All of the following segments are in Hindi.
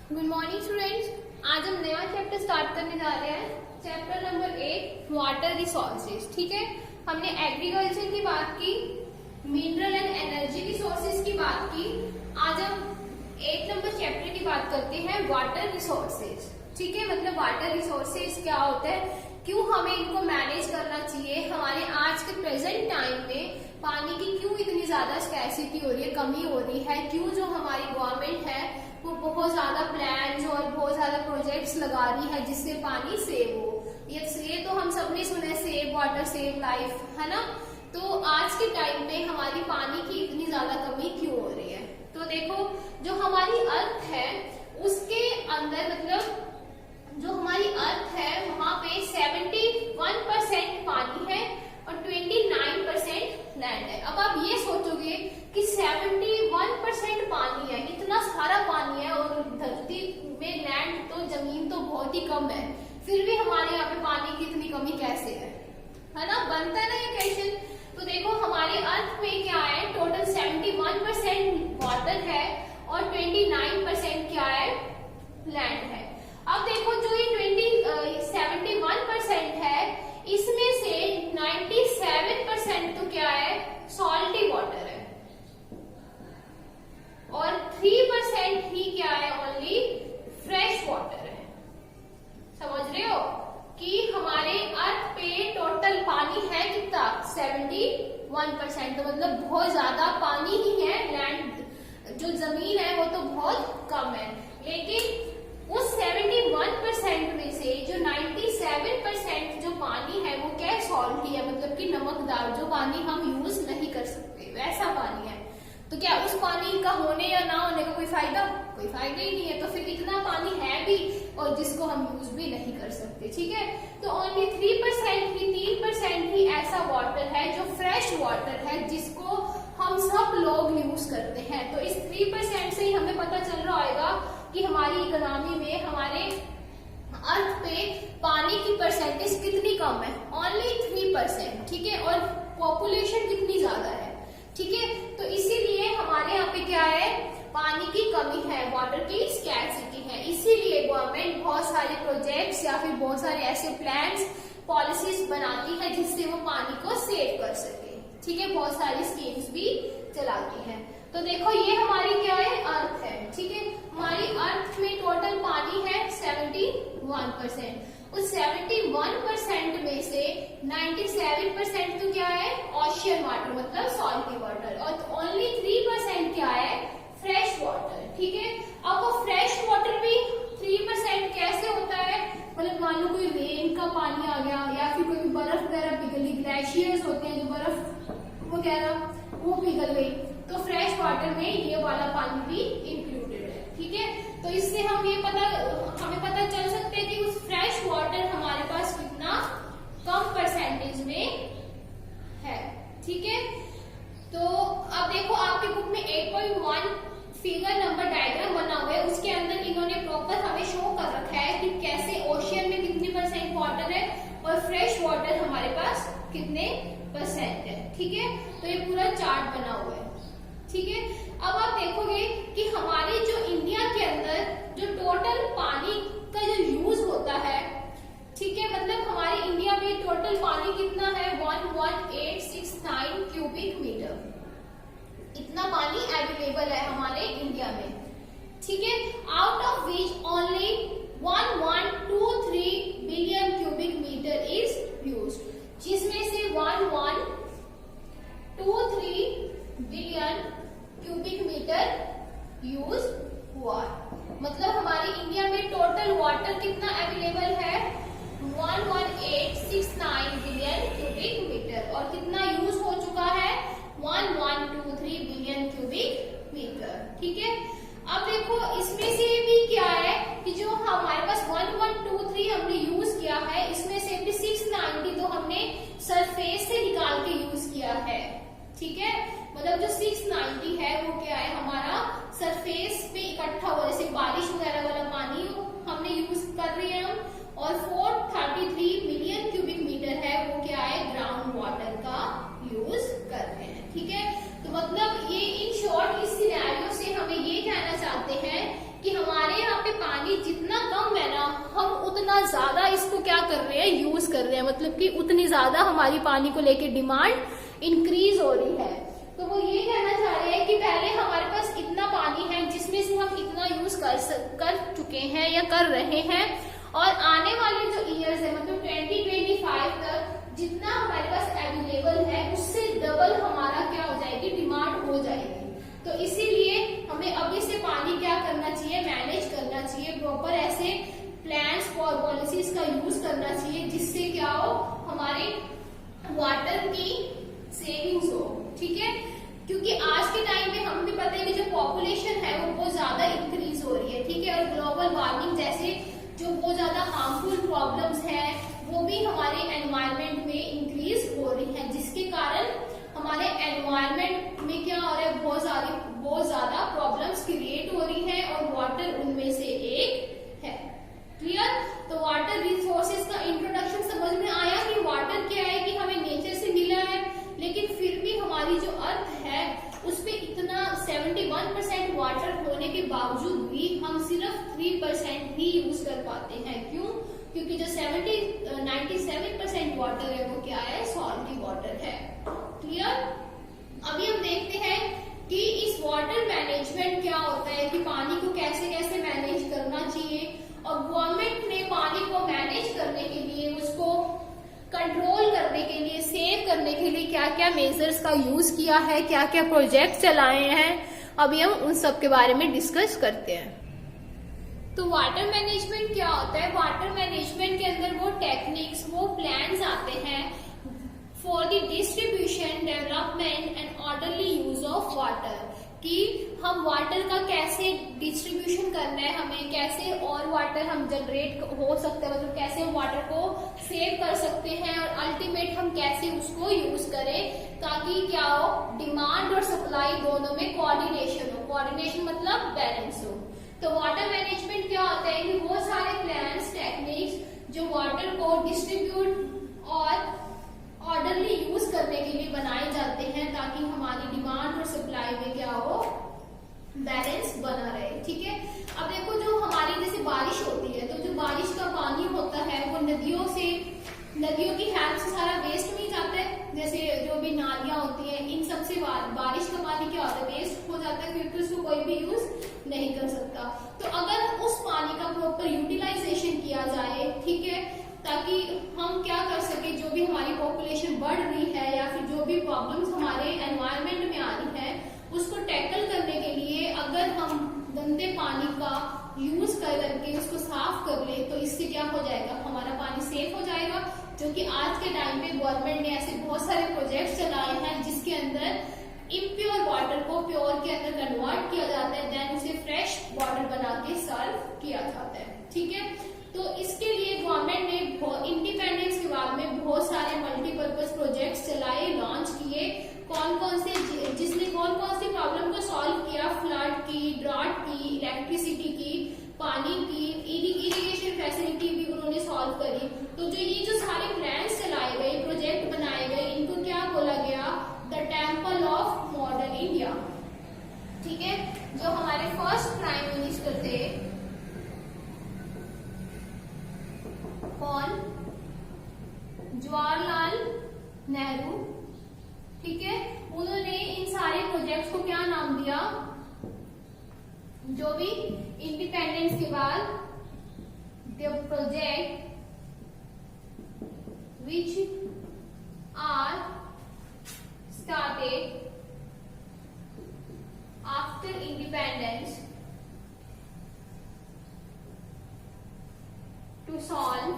Good morning students. आज हम नया चैप्टर स्टार्ट करने जा रहे हैं। Chapter number 8 water resources. ठीक है, हमने एग्रीकल्चर की बात की, मिनरल एंड एनर्जी रिसोर्सेज की बात की। आज हम 8 नंबर चैप्टर की बात करते हैं वाटर रिसोर्सेज। ठीक है, मतलब वाटर रिसोर्सेज क्या होता है, क्यों हमें इनको मैनेज करना चाहिए, हमारे आज के प्रेजेंट टाइम में पानी की क्यों इतनी ज्यादा स्कैर्सिटी हो रही है, कमी हो रही है, क्यों जो हमारी गवर्नमेंट है वो बहुत ज्यादा प्लान्स और बहुत ज्यादा प्रोजेक्ट्स लगा रही है जिससे पानी सेव हो। ये तो हम सबने सुना है, सेव वाटर सेव लाइफ, है ना। तो आज के टाइम में हमारी पानी की इतनी ज्यादा कमी क्यों हो रही है। तो देखो, जो हमारी अर्थ है उसके अंदर, मतलब जो हमारी अर्थ है वहां पे 71% पानी है और 29% लैंड है। अब आप ये सोचोगे कि 71% पानी है, इतना सारा पानी है और धरती में लैंड तो जमीन तो बहुत ही कम है, फिर भी हमारे यहाँ पे पानी की इतनी कमी कैसे है ना। बनता है ना ये क्वेश्चन। तो देखो, हमारे अर्थ में क्या है, टोटल 71% वाटर है और 29% क्या है, लैंड है। अब देखो, जो ये 71% है इसमें से 97% तो क्या है, सॉल्टी वाटर है और 3% ही क्या है, ओनली फ्रेश वाटर है। समझ रहे हो कि हमारे अर्थ पे टोटल पानी है कितना, 71%। तो मतलब बहुत ज्यादा पानी ही है, लैंड जो जमीन है वो तो बहुत कम है। लेकिन उस 71% में से जो 97% जो पानी है वो क्या है, सॉल्टी है, मतलब कि नमकदार, जो पानी हम यूज नहीं कर सकते वैसा पानी है। तो क्या उस पानी का होने या ना होने का कोई फायदा ही नहीं है। तो फिर इतना पानी है भी और जिसको हम यूज भी नहीं कर सकते। ठीक है, तो ओनली 3% ही ऐसा वाटर है जो फ्रेश वाटर है जिसको हम सब लोग यूज करते हैं। तो इस 3% से ही हमें पता चल रहा होगा कि हमारी इकोनॉमी में, हमारे अर्थ पे पानी की परसेंटेज कितनी कम है, ओनली 3%। ठीक है, और पॉपुलेशन कितनी ज्यादा है। ठीक है, तो इसीलिए हमारे यहाँ पे क्या है, पानी की कमी है, वाटर की स्कैर्सिटी है। इसीलिए गवर्नमेंट बहुत सारे प्रोजेक्ट्स या फिर बहुत सारे ऐसे प्लान्स, पॉलिसीज बनाती है जिससे वो पानी को सेव कर सके। ठीक है, बहुत सारी स्कीम्स भी चलाती है। तो देखो, ये हमारी क्या है, अर्थ है। ठीक है, हमारी अर्थ में टोटल पानी है 71%। उस 71% में से 97% तो क्या है, ओशियन वाटर, मतलब सॉल्टी वाटर, और ओनली 3% क्या है, फ्रेश वाटर। ठीक है, अब वो फ्रेश वाटर भी 3% कैसे होता है, मतलब मान लो कोई रेन का पानी आ गया या फिर कोई बर्फ वगैरह पिघली, ग्लेशियर्स होते हैं जो बर्फ वगैरह वो पिघल गई, तो फ्रेश वाटर में ये वाला पानी भी इंक्लूडेड है। ठीक है, तो इससे हमें पता चल सकता है कि उस फ्रेश वाटर हमारे पास कितना कम परसेंटेज में है। ठीक है, तो अब देखो, आपकी बुक में 8.1 फिगर नंबर डायग्राम बना हुआ है, उसके अंदर इन्होंने प्रॉपर हमें शो कर रखा है कि कैसे ओशियन में कितनी % वाटर है और फ्रेश वाटर हमारे पास कितने % है। ठीक है, तो ये पूरा चार्ट बना हुआ है। ठीक है, अब आप देखोगे कि हमारे जो इंडिया के अंदर जो टोटल पानी का जो यूज होता है, ठीक है, मतलब हमारे इंडिया में टोटल पानी कितना है, 11869 क्यूबिक मीटर, इतना पानी अवेलेबल है हमारे इंडिया में। ठीक है, out of which only 1123 billion cubic metre is used, जिसमें से 1123 बिलियन क्यूबिक मीटर यूज हुआ। मतलब हमारी इंडिया में टोटल वाटर कितना अवेलेबल है, 11869 बिलियन क्यूबिक मीटर, और कितना यूज हो चुका है, 1123 बिलियन क्यूबिक मीटर। ठीक है, अब देखो, इसमें से भी क्या है कि जो हमारे पास 1123 हमने यूज किया है, इसमें से भी 690 तो हमने सरफेस से निकाल के यूज किया है। ठीक है, मतलब जो 690 है वो क्या है, हमारा सरफेस पे इकट्ठा हुआ, जैसे बारिश वगैरह वाला पानी हमने यूज कर रहे हैं हम, और 433 मिलियन क्यूबिक मीटर है वो क्या है, ग्राउंड वाटर का यूज कर रहे हैं। ठीक है, तो मतलब ये इन शॉर्ट इस सिनेरियो से हमें ये कहना चाहते हैं कि हमारे यहाँ पे हैं, यूज कर रहे हैं, मतलब कि उतनी ज्यादा हमारी पानी को लेके डिमांड इंक्रीज हो रही है। तो वो ये कहना चाह रहे हैं कि पहले हमारे पास इतना पानी है जिसमें से हम इतना यूज कर चुके हैं या कर रहे हैं, और आने वाले जो ईयर्स है मतलब 2025 तक जितना हमारे पास अवेलेबल है उससे डबल हमारा क्या हो जाएगी, डिमांड हो जाएगी। तो इसीलिए हमें अभी से पानी क्या करना चाहिए, मैनेज करना चाहिए, प्रॉपर ऐसे प्लान्स और पॉलिसीज का यूज करना चाहिए जिससे क्या हो, हमारे वाटर की सेविंग्स हो। ठीक है, क्योंकि आज के टाइम में हमें पता है कि जो पॉपुलेशन है वो बहुत ज्यादा इंक्रीज हो रही है। ठीक है, और ग्लोबल वार्मिंग जैसे जो बहुत ज्यादा हार्मफुल प्रॉब्लम्स है वो भी हमारे एनवायरनमेंट में इंक्रीज हो रही है, जिसके कारण हमारे एनवायरनमेंट में क्या हो रहा है, बहुत ज्यादा प्रॉब्लम्स क्रिएट हो रही है, और वाटर उनमें से एक है। क्लियर? तो वाटर रिसोर्सेज का इंट्रोडक्शन समझ में आया कि वाटर क्या है, कि हमें नेचर से मिला है, लेकिन फिर भी हमारी जो अर्थ है उसपे इतना 71% वाटर होने के बावजूद भी हम सिर्फ 3% ही यूज कर पाते हैं। क्यों? क्योंकि जो 97% वाटर है वो क्या है, सॉल्टी वाटर है। क्लियर? अभी हम देखते हैं कि इस वाटर मैनेजमेंट क्या होता है, कि पानी को कैसे कैसे मैनेज करना चाहिए, और गवर्नमेंट ने पानी को मैनेज करने के लिए, उसको कंट्रोल करने के लिए, सेव करने के लिए क्या क्या मेजर्स का यूज किया है, क्या क्या प्रोजेक्ट चलाए हैं, अभी हम उन सब के बारे में डिस्कस करते हैं। तो वाटर मैनेजमेंट क्या होता है, वाटर मैनेजमेंट के अंदर वो टेक्निक्स, वो प्लान्स आते हैं for the distribution, development and orderly use of water, कि हम वाटर का कैसे डिस्ट्रीब्यूशन करना है, हमें कैसे और वाटर हम जनरेट हो सकते हैं, मतलब कैसे हम वाटर को सेव कर सकते हैं, और अल्टीमेट हम कैसे उसको यूज करें ताकि क्या हो, डिमांड और सप्लाई दोनों में कोऑर्डिनेशन हो। कोऑर्डिनेशन मतलब बैलेंस हो। तो वाटर मैनेजमेंट क्या होता है कि बहुत सारे प्लान्स, टेक्निक्स जो वाटर को डिस्ट्रीब्यूट और ऑर्डरली यूज करने के लिए बनाए जाते हैं ताकि हमारी डिमांड और सप्लाई में क्या हो, बैलेंस बना रहे। ठीक है, अब देखो जो हमारी जैसे बारिश होती है, तो जो बारिश का पानी होता है वो नदियों की हेल्प से सारा वेस्ट नहीं जाता है, जैसे जो भी नालियां होती है इन सब से बारिश का पानी क्या होता है, वेस्ट हो जाता है, क्योंकि उसको कोई भी यूज नहीं कर सकता। तो अगर उस पानी का प्रॉपर यूटिलाइजेशन किया जाए, ठीक है, ताकि हम क्या कर सके, जो भी हमारी पॉपुलेशन बढ़ रही है या फिर जो भी प्रॉब्लम्स हमारे एनवायरनमेंट में आ रही है उसको टैकल करने के लिए अगर हम गंदे पानी का यूज करके उसको साफ कर ले, तो इससे क्या हो जाएगा, हमारा पानी सेफ हो जाएगा। जो कि आज के टाइम पे गवर्नमेंट ने ऐसे बहुत सारे प्रोजेक्ट चलाए हैं जिसके अंदर इम्प्योर वाटर को प्योर के अंदर कन्वर्ट किया जाता है, देन उसे फ्रेश वाटर बना के सर्व किया जाता है। ठीक है, तो इसके लिए गवर्नमेंट ने इंडिपेंडेंस के बाद में बहुत सारे मल्टीपर्पज प्रोजेक्ट्स चलाए, लॉन्च किए। कौन कौन से प्रॉब्लम को सॉल्व किया, फ्लड की, ड्रॉट की, इलेक्ट्रिसिटी की, पानी की, इरिगेशन फैसिलिटी भी उन्होंने सॉल्व करी। तो जो सारे प्लान्स चलाए गए, प्रोजेक्ट बनाए गए, इनको क्या बोला गया, the temple of modern India. ठीक है, जो हमारे फर्स्ट प्राइम मिनिस्टर थे कौन, जवाहरलाल नेहरू। ठीक है, उन्होंने इन सारे प्रोजेक्ट्स को क्या नाम दिया, जो भी इंडिपेंडेंस के बाद, the project which are started after independence to solve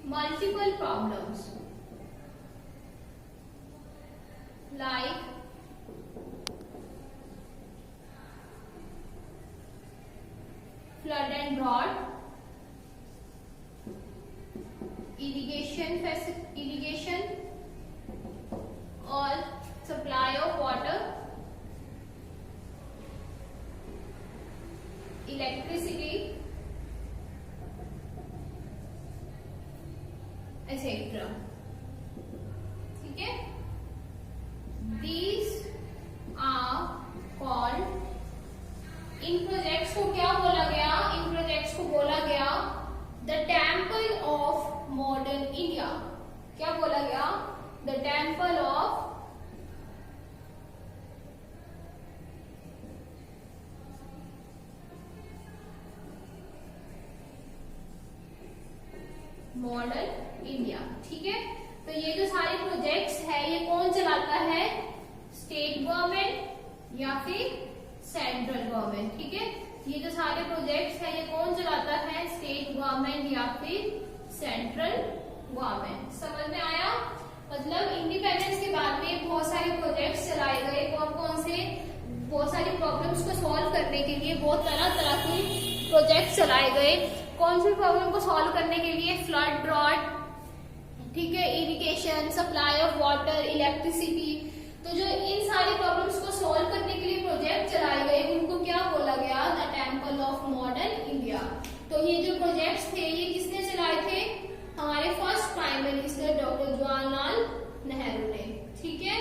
multiple problems like flood and drought, irrigation or supply of water, electricity, etc. ठीक है, these are called, in projects को क्या बोला मॉडर्न इंडिया। ठीक है, तो ये जो सारे प्रोजेक्ट्स है ये कौन चलाता है, स्टेट गवर्नमेंट या फिर सेंट्रल गवर्नमेंट। ठीक है, ये जो सारे प्रोजेक्ट्स है ये कौन चलाता है, स्टेट गवर्नमेंट या फिर सेंट्रल गवर्नमेंट। समझ में आया? मतलब इंडिपेंडेंस के बाद में बहुत सारे प्रोजेक्ट्स चलाए गए, कौन कौन से, बहुत सारी प्रॉब्लम्स को सॉल्व करने के लिए बहुत तरह तरह के प्रोजेक्ट चलाए गए। कौन सी प्रॉब्लम को सॉल्व करने के लिए, फ्लड, ड्रॉट, ठीक है, irrigation, supply of water, electricity. तो जो इन सारी प्रॉब्लम्स को सॉल्व करने के लिए प्रोजेक्ट चलाए गए उनको क्या बोला गया, the temple of modern India. तो ये जो प्रोजेक्ट्स थे ये किसने चलाए थे, हमारे first prime minister doctor Jawaharlal Nehru ने। ठीक है,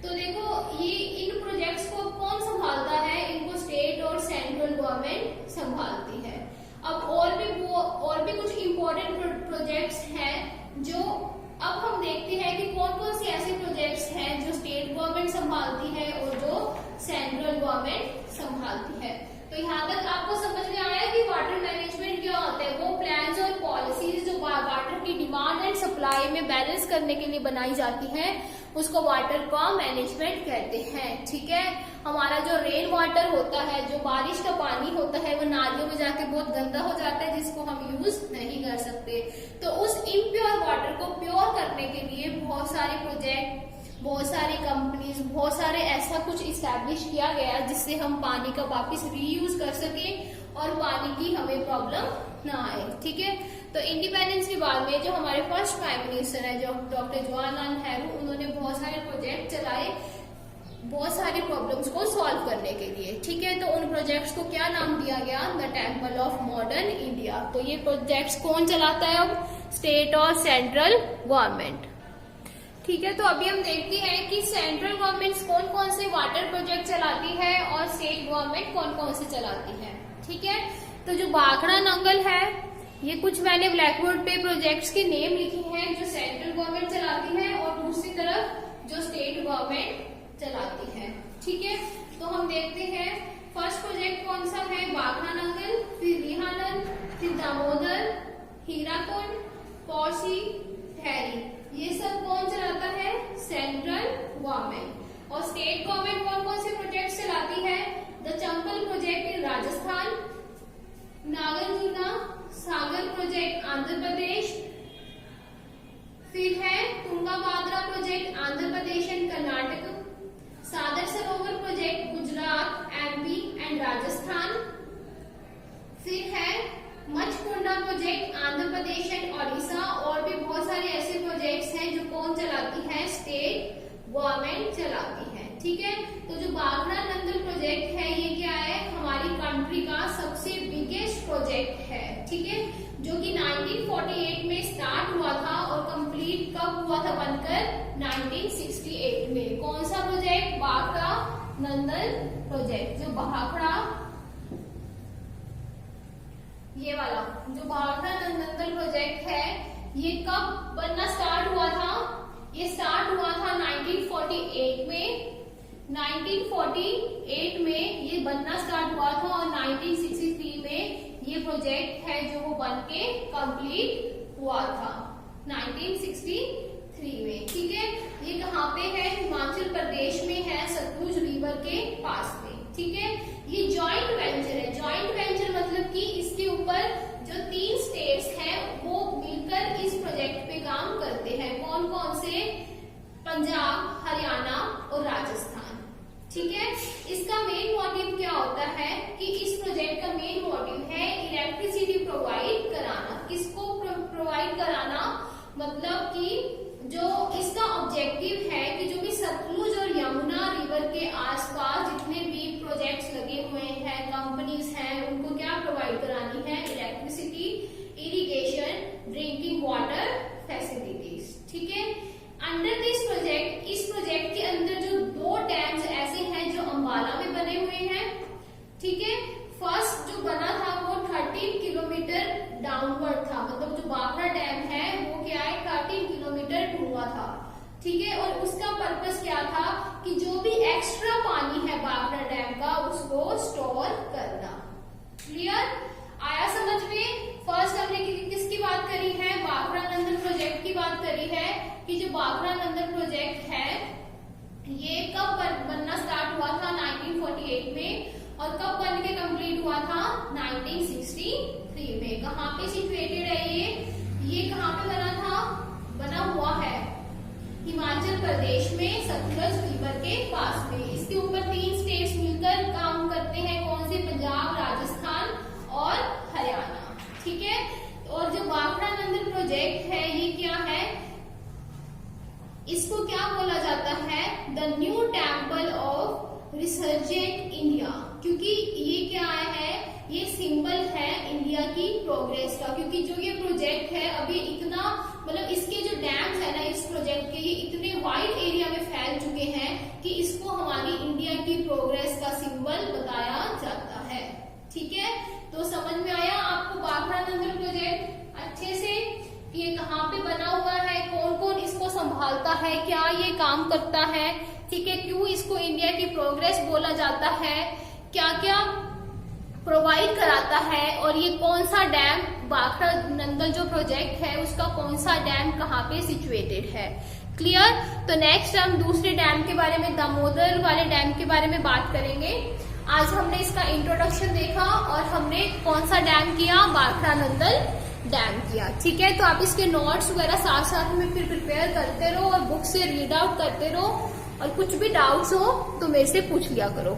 तो देखो ये इन प्रोजेक्ट्स को कौन संभालता है, इनको स्टेट और सेंट्रल गवर्नमेंट संभालती है। अब और भी कुछ इम्पोर्टेंट प्रोजेक्ट्स हैं जो अब हम देखते हैं कि कौन कौन से ऐसे प्रोजेक्ट्स हैं जो स्टेट गवर्नमेंट संभालती है और जो सेंट्रल गवर्नमेंट संभालती है। तो यहाँ तक आपको समझ में आया कि वाटर मैनेजमेंट क्या होता है, वो प्लान्स और पॉलिसीज जो वाटर की डिमांड एंड सप्लाई में बैलेंस करने के लिए बनाई जाती हैं उसको वाटर का मैनेजमेंट कहते हैं। ठीक है, हमारा जो रेन वाटर होता है, जो बारिश का पानी होता है, वो नालियों में जाके बहुत गंदा हो जाता है जिसको हम यूज नहीं कर सकते। तो उस इम्प्योर वाटर को प्योर करने के लिए बहुत सारे प्रोजेक्ट, बहुत सारी कंपनीज, बहुत सारे ऐसा कुछ इस्टेब्लिश किया गया जिससे हम पानी का वापस रीयूज कर सके और पानी की हमें प्रॉब्लम ना आए। ठीक है, तो इंडिपेंडेंस के बाद में जो हमारे फर्स्ट प्राइम मिनिस्टर है जो डॉक्टर जवाहरलाल नेहरू, उन्होंने बहुत सारे प्रोजेक्ट चलाए बहुत सारी प्रॉब्लम्स को सॉल्व करने के लिए। ठीक है, तो उन प्रोजेक्ट्स को क्या नाम दिया गया, the temple of modern India. तो ये प्रोजेक्ट्स कौन चलाता है अब, स्टेट और सेंट्रल गवर्नमेंट। ठीक है, तो अभी हम देखते हैं कि सेंट्रल गवर्नमेंट कौन कौन से वाटर प्रोजेक्ट चलाती है और स्टेट गवर्नमेंट कौन कौन से चलाती है। ठीक है, तो जो भाखड़ा नंगल है, ये कुछ मैंने ब्लैक बोर्ड पे प्रोजेक्ट्स के नेम लिखे हैं जो सेंट्रल गवर्नमेंट चलाती है और दूसरी तरफ जो स्टेट गवर्नमेंट चलाती है। ठीक है, तो हम देखते हैं फर्स्ट प्रोजेक्ट कौन सा है, भाखड़ा नंगल, फिर रिहानंद, फिर दामोदर, हीराकुंड, पौसी, थैरी, ये सब कौन चलाता है, सेंट्रल गवर्नमेंट। और स्टेट गवर्नमेंट कौन कौन से प्रोजेक्ट चलाती है, the Chambal project in Rajasthan, Nagarjuna Sagar project Andhra Pradesh, फिर है Tungabhadra project Andhra Pradesh and Karnataka, Sagar Sarovar project Gujarat, MP and Rajasthan, फिर है मचकुंडा प्रोजेक्ट आंध्र प्रदेश एंड ओडिशा। और भी बहुत सारे ऐसे प्रोजेक्ट्स हैं जो कौन चलाती है, स्टेट गवर्नमेंट चलाती है। ठीक है, तो जो भाखड़ा नंगल प्रोजेक्ट है ये क्या है, हमारी कंट्री का सबसे बिगेस्ट प्रोजेक्ट है। ठीक है, जो कि 1948 में स्टार्ट हुआ था और कंप्लीट कब हुआ था बनकर, 1968 में। कौन सा प्रोजेक्ट, भाखड़ा नंगल प्रोजेक्ट। जो भाखड़ा, ये वाला जो भाखड़ा नंगल प्रोजेक्ट है ये कब बनना स्टार्ट हुआ था, ये स्टार्ट हुआ था 1948 में। 1948 में ये बनना स्टार्ट हुआ था और 1963 में ये प्रोजेक्ट है जो वो बन के कंप्लीट हुआ था 1963 में। ठीक है, ये कहाँ पे है, हिमाचल प्रदेश में है, सतलुज रिवर के पास में। ठीक है, ये जॉइंट वेंचर है। जॉइंट वेंचर मतलब कि इसके ऊपर जो 3 स्टेट्स हैं वो मिलकर इस प्रोजेक्ट पे काम करते हैं। कौन कौन से, पंजाब, हरियाणा और राजस्थान। ठीक है, इसका मेन मोटिव क्या होता है कि इस प्रोजेक्ट का मेन मोटिव है इलेक्ट्रिसिटी प्रोवाइड कराना। किसको प्रोवाइड कराना, मतलब कि जो इसका ऑब्जेक्टिव है कि जो भी सतलुज और यमुना रिवर के आसपास जितने भी प्रोजेक्ट्स लगे हुए हैं, कंपनीज हैं, उनको क्या प्रोवाइड करानी है, electricity, irrigation, drinking water facilities. ठीक है, अंडर दिस प्रोजेक्ट, इस प्रोजेक्ट के अंदर जो 2 डैम्स ऐसे हैं जो अंबाला में बने हुए हैं। ठीक है, फर्स्ट जो बना था वो 13 किलोमीटर डाउनवर्ड था, मतलब जो भाखड़ा डैम है वो क्या है, 13 किलोमीटर डूंगा था। ठीक है, और उसका पर्पस क्या था कि जो भी एक्स्ट्रा पानी है भाखड़ा डैम का उसको स्टोर करना। क्लियर, आया समझ में। फर्स्ट हमने किसकी बात करी है, भाखड़ा ये कब बनना स्टार्ट हुआ था? 1948 में। और कब बन के कंप्लीट हुआ था? 1963 में। कहाँ पे सिचुएटेड है ये कहाँ पे बना था? बना हुआ है हिमाचल प्रदेश में, सतलुज रिवर के पास में। इसके ऊपर 3 स्टेट्स मिलकर काम करते हैं। कौन से? पंजाब, राजस्थान और हरियाणा। ठीक है। और जो भाखड़ा नंदन प्रोजेक्ट है ये क्या है? इसको क्या बोला जाता है? The new temple of resurgent India. क्योंकि ये क्या है? ये सिंबल है इंडिया की प्रोग्रेस का। क्योंकि जो ये प्रोजेक्ट है अभी इतना, मतलब इसके जो डैम्स है ना इस प्रोजेक्ट के, ये इतने वाइड एरिया में फैल चुके हैं कि इसको हमारी इंडिया की प्रोग्रेस का सिंबल बताया जाता है। ठीक है। तो समझ में आया आपको भाखड़ा नंदन प्रोजेक्ट अच्छे से? ये कहाँ पे बना हुआ है, कौन कौन इसको संभालता है, क्या ये काम करता है, ठीक है, क्यों इसको इंडिया की प्रोग्रेस बोला जाता है, क्या क्या प्रोवाइड कराता है, और ये कौन सा डैम, भाखड़ा नंदन जो प्रोजेक्ट है उसका कौन सा डैम कहाँ पे सिचुएटेड है। क्लियर? तो नेक्स्ट हम दूसरे डैम के बारे में, दामोदर वाले डैम के बारे में बात करेंगे। आज हमने इसका इंट्रोडक्शन देखा और हमने कौन सा डैम किया? भाखड़ा नंदन डैम किया। ठीक है। तो आप इसके नोट्स वगैरह साथ साथ में फिर प्रिपेयर करते रहो और बुक से रीड आउट करते रहो, और कुछ भी डाउट्स हो तो मेरे से पूछ लिया करो।